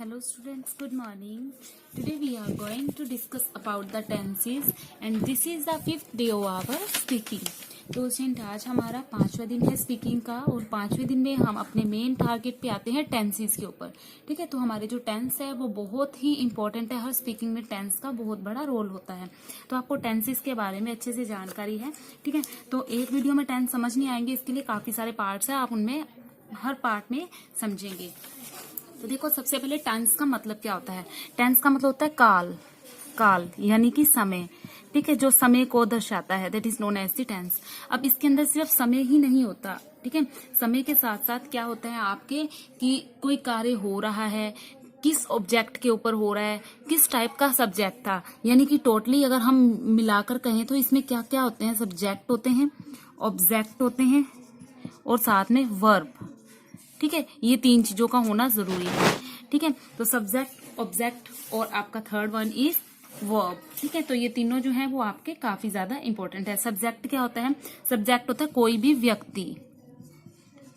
Hello students, good morning. Today we are going to discuss about the tenses and this is the fifth day of our speaking. तो student आज हमारा 5वां दिन है speaking का और 5वें दिन में हम अपने मेन टारगेट पे आते हैं टेंसेस के ऊपर। ठीक है, तो हमारे जो टेंस है वो बहुत ही इंपॉर्टेंट है। हर स्पीकिंग में टेंस का बहुत बड़ा रोल होता है, तो आपको टेंसेस के बारे में अच्छे से जानकारी है। ठीक है, तो एक वीडियो में टेंस समझ नहीं आएंगे, इसके लिए काफी सारे पार्ट्स है, आप उनमें हर पार्ट में समझेंगे। तो देखो, सबसे पहले टेंस का मतलब क्या होता है। टेंस का मतलब होता है काल, काल यानी कि समय। ठीक है, जो समय को दर्शाता है, that is known as the tense. अब इसके अंदर सिर्फ समय ही नहीं होता, ठीक है, समय के साथ साथ क्या होता है आपके कि कोई कार्य हो रहा है, किस ऑब्जेक्ट के ऊपर हो रहा है, किस टाइप का सब्जेक्ट था, यानी कि टोटली अगर हम मिलाकर कहें तो इसमें क्या क्या होते हैं। सब्जेक्ट होते हैं, ऑब्जेक्ट होते हैं और साथ में वर्ब। ठीक है, ये तीन चीजों का होना जरूरी है। ठीक है, तो सब्जेक्ट, ऑब्जेक्ट और आपका थर्ड वन इज वर्ब। ठीक है, तो ये तीनों जो है वो आपके काफी ज्यादा इंपॉर्टेंट है। सब्जेक्ट क्या होता है? सब्जेक्ट होता है कोई भी व्यक्ति,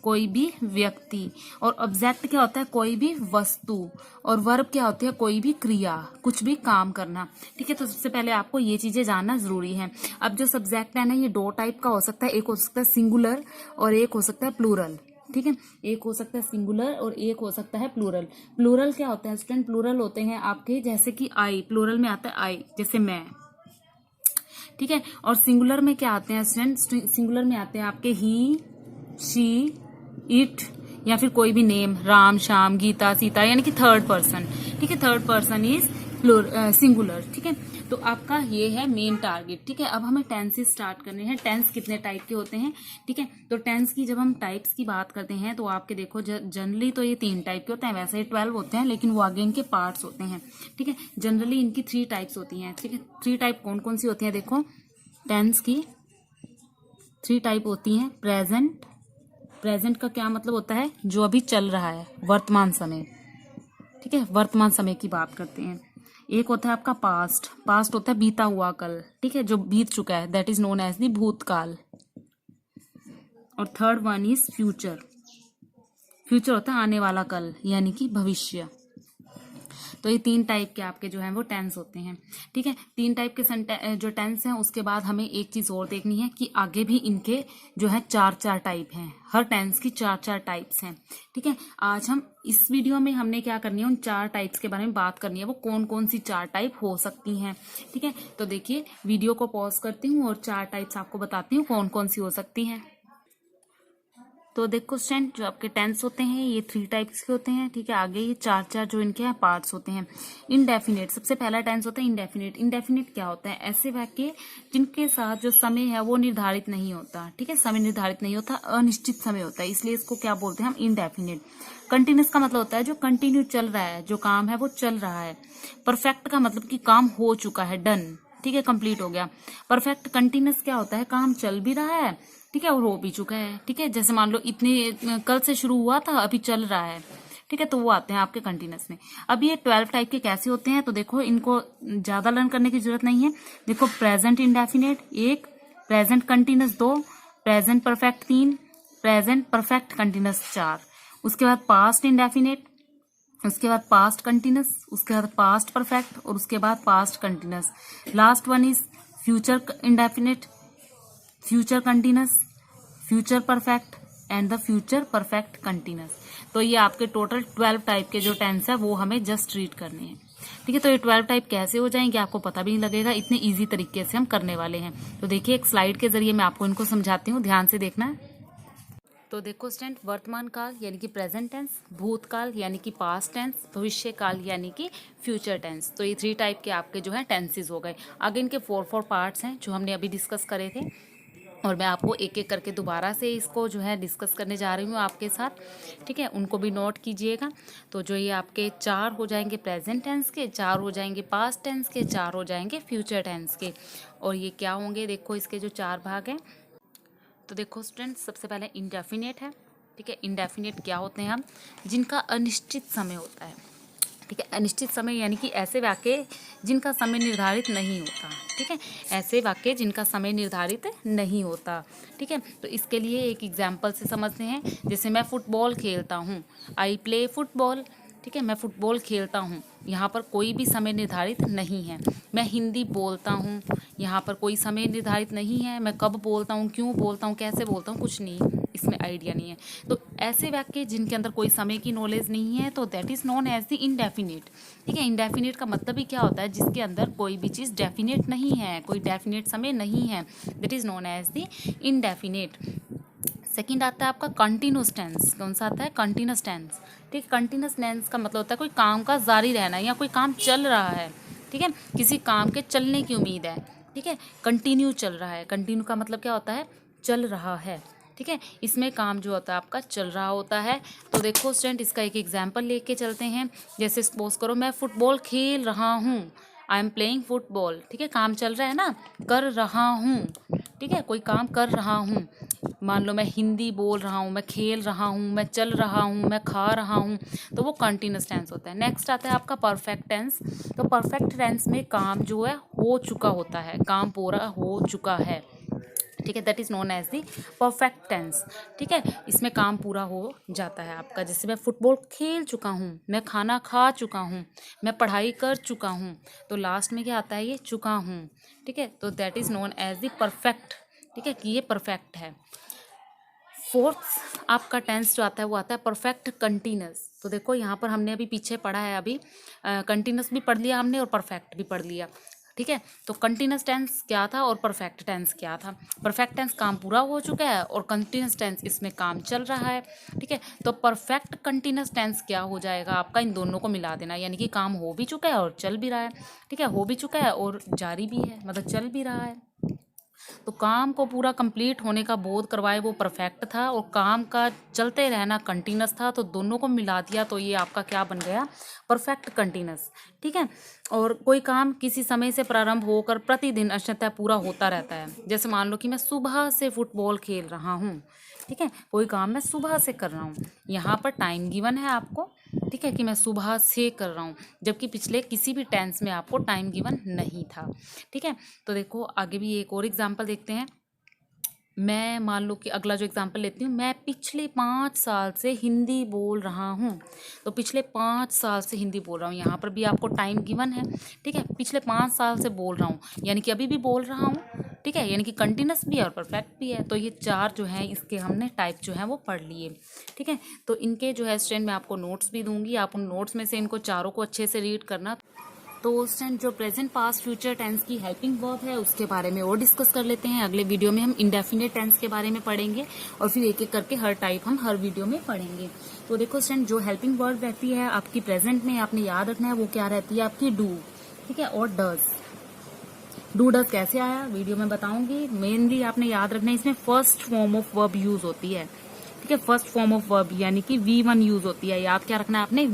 कोई भी व्यक्ति। और ऑब्जेक्ट क्या होता है? कोई भी वस्तु। और वर्ब क्या होती है? कोई भी क्रिया, कुछ भी काम करना। ठीक है, तो सबसे पहले आपको ये चीजें जानना जरूरी है। अब जो सब्जेक्ट है ना, ये दो टाइप का हो सकता है, एक हो सकता है सिंगुलर और एक हो सकता है प्लूरल। ठीक है, एक हो सकता है सिंगुलर और एक हो सकता है प्लूरल। प्लूरल क्या होता है स्टूडेंट? प्लूरल होते हैं आपके जैसे कि आई, प्लूरल में आता है आई, जैसे मैं। ठीक है, और सिंगुलर में क्या आते हैं स्टूडेंट? सिंगुलर में आते हैं आपके ही, शी, इट या फिर कोई भी नेम, राम, श्याम, गीता, सीता, यानी कि थर्ड पर्सन। ठीक है, थर्ड पर्सन इज सिंगुलर। ठीक है, तो आपका ये है मेन टारगेट। ठीक है, अब हमें टेंसेस स्टार्ट करने हैं। टेंस कितने टाइप के होते हैं? ठीक है, तो टेंस की जब हम टाइप्स की बात करते हैं तो आपके देखो जनरली तो ये 3 टाइप के होते हैं, वैसे 12 होते हैं, लेकिन वो आगे इनके पार्ट्स होते हैं। ठीक है, जनरली इनकी 3 टाइप्स होती हैं। ठीक है, 3 टाइप कौन कौन सी होती है? देखो, टेंस की 3 टाइप होती हैं। प्रेजेंट, प्रेजेंट का क्या मतलब होता है? जो अभी चल रहा है, वर्तमान समय। ठीक है, वर्तमान समय की बात करते हैं। एक होता है आपका पास्ट, पास्ट होता है बीता हुआ कल। ठीक है, जो बीत चुका है, that is known as the भूतकाल। और third one is future, future होता है आने वाला कल, यानी कि भविष्य। तो ये 3 टाइप के आपके जो हैं वो टेंस होते हैं। ठीक है, 3 टाइप के जो टेंस हैं, उसके बाद हमें एक चीज और देखनी है कि आगे भी इनके जो है 4 टाइप हैं। हर टेंस की 4 टाइप्स हैं। ठीक है, आज हम इस वीडियो में हमने क्या करनी है, उन 4 टाइप्स के बारे में बात करनी है, वो कौन कौन सी 4 टाइप हो सकती हैं। ठीक है, तो देखिए, वीडियो को पॉज करती हूँ और 4 टाइप्स आपको बताती हूँ कौन कौन सी हो सकती हैं। तो देखो स्टूडेंट, जो आपके टेंस होते हैं ये 3 टाइप्स के होते हैं। ठीक है, आगे ये 4 जो इनके हैं पार्ट्स होते हैं। इनडेफिनेट, सबसे पहला टेंस होता है इनडेफिनेट। इनडेफिनेट क्या होता है? ऐसे वाक्य जिनके साथ जो समय है वो निर्धारित नहीं होता। ठीक है, समय निर्धारित नहीं होता, अनिश्चित समय होता है, इसलिए इसको क्या बोलते हैं हम? इनडेफिनेट। कंटिन्यूस का मतलब होता है जो कंटिन्यू चल रहा है, जो काम है वो चल रहा है। परफेक्ट का मतलब कि काम हो चुका है, डन। ठीक है, कंप्लीट हो गया। परफेक्ट कंटिन्यूस क्या होता है? काम चल भी रहा है, ठीक है, और हो भी चुका है। ठीक है, जैसे मान लो इतने कल से शुरू हुआ था, अभी चल रहा है। ठीक है, तो वो आते हैं आपके कंटिन्यूस में। अब ये 12 टाइप के कैसे होते हैं? तो देखो, इनको ज्यादा लर्न करने की जरूरत नहीं है। देखो, present indefinite 1, present continuous 2, present perfect 3, present perfect continuous 4। उसके बाद पास्ट इंडेफिनेट, उसके बाद पास्ट कंटिन्यूस, उसके बाद पास्ट परफेक्ट और उसके बाद past continuous. Last one is future indefinite, future continuous, future perfect and the future perfect continuous. तो ये आपके टोटल 12 टाइप के जो टेंस है वो हमें जस्ट रीड करने हैं। ठीक है, तो ये 12 टाइप कैसे हो जाएंगे आपको पता भी नहीं लगेगा, इतने इजी तरीके से हम करने वाले हैं। तो देखिए, एक स्लाइड के जरिए मैं आपको इनको समझाती हूँ, ध्यान से देखना है। तो देखो स्टूडेंट, वर्तमान काल यानी कि प्रेजेंट टेंस, भूतकाल यानी कि पास्ट टेंस, भविष्य काल यानी कि फ्यूचर टेंस। तो ये 3 टाइप के आपके जो है टेंसेज हो गए। आगे इनके 4 पार्ट्स हैं जो हमने अभी डिस्कस करे थे, और मैं आपको एक एक करके दोबारा से इसको जो है डिस्कस करने जा रही हूँ आपके साथ। ठीक है, उनको भी नोट कीजिएगा। तो जो ये आपके 4 हो जाएंगे प्रेजेंट टेंस के, 4 हो जाएंगे पास्ट टेंस के, 4 हो जाएंगे फ्यूचर टेंस के। और ये क्या होंगे? देखो, इसके जो 4 भाग हैं। तो देखो स्टूडेंट्स, सबसे पहले इंडेफिनेट है। ठीक है, इंडेफिनेट क्या होते हैं? हम जिनका अनिश्चित समय होता है। ठीक है, अनिश्चित समय यानी कि ऐसे वाक्य जिनका समय निर्धारित नहीं होता। ठीक है, ऐसे वाक्य जिनका समय निर्धारित नहीं होता। ठीक है, तो इसके लिए एक एग्जाम्पल से समझते हैं। जैसे मैं फुटबॉल खेलता हूँ, आई प्ले फुटबॉल। ठीक है। मैं फुटबॉल खेलता हूँ, यहाँ पर कोई भी समय निर्धारित नहीं है। मैं हिंदी बोलता हूँ, यहाँ पर कोई समय निर्धारित नहीं है। मैं कब बोलता हूँ, क्यों बोलता हूँ, कैसे बोलता हूँ, कुछ नहीं, इसमें आइडिया नहीं है। तो ऐसे वाक्य जिनके अंदर कोई समय की नॉलेज नहीं है तो that is known as the indefinite. ठीक है। इनडेफिनिट का मतलब ही क्या होता है, जिसके अंदर कोई भी चीज़ डेफिनेट नहीं है, कोई डेफिनेट समय नहीं है, that is known as the indefinite. Second आता है आपका कंटिन्यूस टेंस। कौन सा आता है, कंटिन्यूस टेंस। ठीक है। कंटिन्यूस टेंस का मतलब होता है कोई काम का जारी रहना या कोई काम चल रहा है। ठीक है। किसी काम के चलने की उम्मीद है। ठीक है। कंटिन्यू चल रहा है, कंटिन्यू का मतलब क्या होता है, चल रहा है। ठीक है। इसमें काम जो होता है आपका चल रहा होता है। तो देखो स्टूडेंट, इसका एक एग्जाम्पल लेके चलते हैं। जैसे सपोज करो मैं फुटबॉल खेल रहा हूँ, आई एम प्लेइंग फुटबॉल। ठीक है। काम चल रहा है ना, कर रहा हूँ। ठीक है। कोई काम कर रहा हूँ। मान लो मैं हिंदी बोल रहा हूँ, मैं खेल रहा हूँ, मैं चल रहा हूँ, मैं खा रहा हूँ, तो वो कंटिन्यूस टेंस होता है। नेक्स्ट आता है आपका परफेक्ट टेंस। तो परफेक्ट टेंस में काम जो है हो चुका होता है, काम पूरा हो चुका है। ठीक है। That is known as the perfect tense. ठीक है। इसमें काम पूरा हो जाता है आपका। जैसे मैं फुटबॉल खेल चुका हूँ, मैं खाना खा चुका हूँ, मैं पढ़ाई कर चुका हूँ, तो लास्ट में क्या आता है, ये चुका हूँ। ठीक है। तो that is known as the perfect. ठीक है, कि ये परफेक्ट है। फोर्थ आपका टेंस जो आता है वो आता है परफेक्ट कंटिन्यूस। तो देखो यहाँ पर हमने अभी पीछे पढ़ा है, अभी कंटिन्यूस भी पढ़ लिया हमने और परफेक्ट भी पढ़ लिया। ठीक है। तो कंटिन्यूस टेंस क्या था और परफेक्ट टेंस क्या था। परफेक्ट टेंस काम पूरा हो चुका है और कंटिन्यूस टेंस इसमें काम चल रहा है। ठीक है। तो परफेक्ट कंटिन्यूस टेंस क्या हो जाएगा आपका, इन दोनों को मिला देना, यानी कि काम हो भी चुका है और चल भी रहा है। ठीक है। हो भी चुका है और जारी भी है, मतलब चल भी रहा है। तो काम को पूरा कंप्लीट होने का बोध करवाए वो परफेक्ट था और काम का चलते रहना कंटिन्यूस था। तो दोनों को मिला दिया तो ये आपका क्या बन गया, परफेक्ट कंटिन्यूस। ठीक है। और कोई काम किसी समय से प्रारंभ होकर प्रतिदिन अंशतः पूरा होता रहता है। जैसे मान लो कि मैं सुबह से फुटबॉल खेल रहा हूँ। ठीक है। कोई काम मैं सुबह से कर रहा हूँ, यहाँ पर टाइम गिवन है आपको। ठीक है, कि मैं सुबह से कर रहा हूँ, जबकि पिछले किसी भी टेंस में आपको टाइम गिवन नहीं था। ठीक है। तो देखो आगे भी एक और एग्जांपल देखते हैं। मैं मान लो कि अगला जो एग्जांपल लेती हूँ, मैं पिछले 5 साल से हिंदी बोल रहा हूँ। तो पिछले 5 साल से हिंदी बोल रहा हूँ, यहाँ पर भी आपको टाइम गिवन है। ठीक है। पिछले 5 साल से बोल रहा हूँ, यानी कि अभी भी बोल रहा हूँ। ठीक है। यानी कि कंटिन्यूस भी है और परफेक्ट भी है। तो ये चार जो है इसके हमने टाइप जो है वो पढ़ लिए। ठीक है। तो इनके जो है स्टूडेंट मैं आपको नोट्स भी दूंगी, आप उन नोट्स में से इनको चारों को अच्छे से रीड करना। तो स्टूडेंट जो प्रेजेंट पास्ट फ्यूचर टेंस की हेल्पिंग वर्ब है उसके बारे में और डिस्कस कर लेते हैं। अगले वीडियो में हम इंडेफिनिट टेंस के बारे में पढ़ेंगे और फिर एक एक करके हर टाइप हम हर वीडियो में पढ़ेंगे। तो देखो स्टूडेंट, जो हेल्पिंग वर्ब रहती है आपकी प्रेजेंट में, आपने याद रखना है वो क्या रहती है, आपकी डू। ठीक है। और डज। डू डज कैसे आया वीडियो में बताऊंगी। मेनली आपने याद रखना है, इसमें first form of verb use होती है। ठीक है। फर्स्ट फॉर्म ऑफ वर्ब यानी कि V1 यूज होती है। याद क्या रखना है आपने,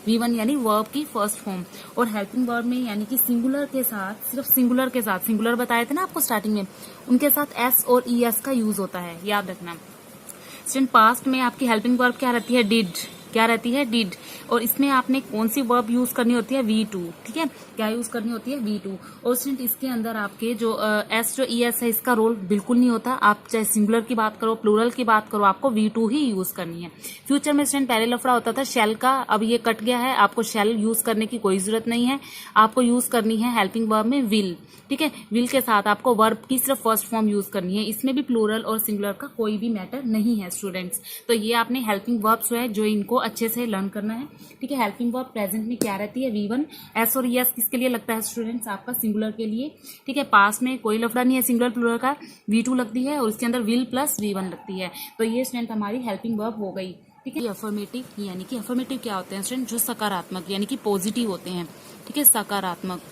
V1 यानी वर्ब की फर्स्ट फॉर्म। और हेल्पिंग वर्ब में यानी कि सिंगुलर के साथ, सिर्फ सिंगुलर के साथ, सिंगुलर बताए थे ना आपको स्टार्टिंग में, उनके साथ S और ES का यूज होता है, याद रखना। स्टूडेंट पास्ट में आपकी हेल्पिंग वर्ब क्या रहती है, डिड। क्या रहती है, डिड। और इसमें आपने कौन सी वर्ब यूज करनी होती है, V2। ठीक है। क्या यूज करनी होती है, V2। और स्टूडेंट इसके अंदर आपके जो S जो ES है इसका रोल बिल्कुल नहीं होता। आप चाहे सिंगुलर की बात करो, प्लूरल की बात करो, आपको V2 ही यूज करनी है। फ्यूचर में स्टूडेंट पहले लफड़ा होता था शेल का, अब ये कट गया है, आपको शेल यूज करने की कोई जरूरत नहीं है। आपको यूज करनी है हेल्पिंग वर्ब में विल। ठीक है। विल के साथ आपको वर्ब की सिर्फ फर्स्ट फॉर्म यूज करनी है। इसमें भी प्लूरल और सिंगुलर का कोई भी मैटर नहीं है स्टूडेंट्स। तो ये आपने हेल्पिंग वर्ब्स है जो इनको अच्छे से लर्न करना है। ठीक है। हेल्पिंग वर्ब प्रेजेंट में क्या रहती है, V1। S और ES किसके लिए लगता है स्टूडेंट्स, आपका सिंगुलर के लिए। ठीक है। पास्ट में कोई लफड़ा नहीं है सिंगुलर प्लूरल का, V2 लगती है और इसके अंदर विल प्लस V1 लगती है। तो ये स्टूडेंट हमारी हेल्पिंग वर्ब हो गई। ठीक है। अफर्मेटिव यानी कि अफर्मेटिव क्या होते हैं स्टूडेंट, जो सकारात्मक यानी कि पॉजिटिव होते हैं। ठीक है। सकारात्मक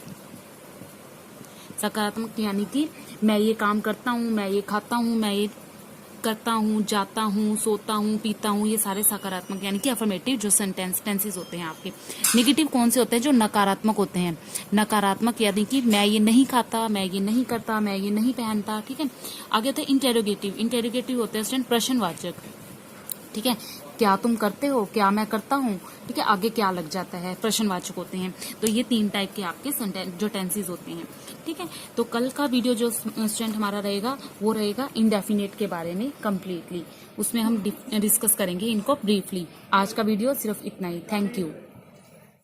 यानी कि मैं ये काम करता हूँ, मैं ये खाता हूँ, मैं ये करता हूँ, जाता हूँ, सोता हूँ, पीता हूँ, ये सारे सकारात्मक यानी कि अफर्मेटिव जो टेंसेस होते हैं आपके। नेगेटिव कौन से होते हैं, जो नकारात्मक होते हैं। नकारात्मक यानी कि मैं ये नहीं खाता, मैं ये नहीं करता, मैं ये नहीं पहनता। ठीक है। आगे होते हैं इंटेरोगेटिव। इंटेरोगेटिव होते हैं स्टूडेंट प्रश्नवाचक। ठीक है। क्या तुम करते हो, क्या मैं करता हूँ, ठीक है, आगे क्या लग जाता है, प्रश्नवाचक होते हैं। तो ये 3 टाइप के आपके जो टेंसेज होते हैं, ठीक है। तो कल का वीडियो जो स्टूडेंट हमारा रहेगा वो रहेगा इंडेफिनिट के बारे में कम्प्लीटली, उसमें हम डिस्कस करेंगे इनको ब्रीफली। आज का वीडियो सिर्फ इतना ही। Thank you.